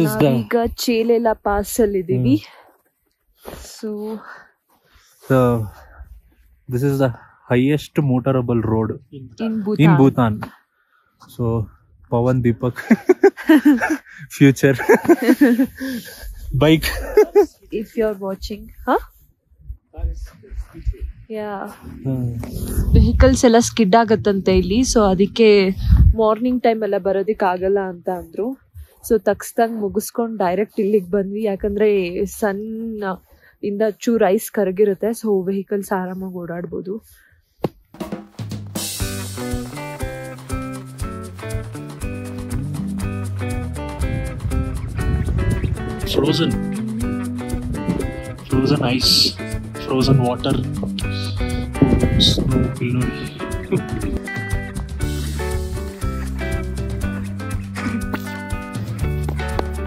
ನಾವೀಗ ಚೇಲೆಲ ಪಾಸ್ ಅಲ್ಲಿ ಇದೀವಿ. So this is the highest motorable road in Bhutan. So Pawan Deepak future bike. If you're watching, vehicles ಎಲ್ಲ skid ಆಗತ್ತಂತೆ ಇಲ್ಲಿ. So ಅದಕ್ಕೆ morning time ಎಲ್ಲ ಬರೋದಿಕ್ ಆಗಲ್ಲ ಅಂತ ಅಂದ್ರು. ಸೊ ತಕ್ಷಣ ಮುಗಿಸ್ಕೊಂಡು ಡೈರೆಕ್ಟ್ ಇಲ್ಲಿಗೆ ಬಂದ್ವಿ. ಯಾಕಂದ್ರೆ ಸನ್ ಇಂದ ಚೂರು ಐಸ್ ಕರಗಿರುತ್ತೆ. ಸೊ ವೆಹಿಕಲ್ಸ್ ಆರಾಮಾಗಿ ಓಡಾಡ್ಬೋದು. Frozen ice, frozen water, snow,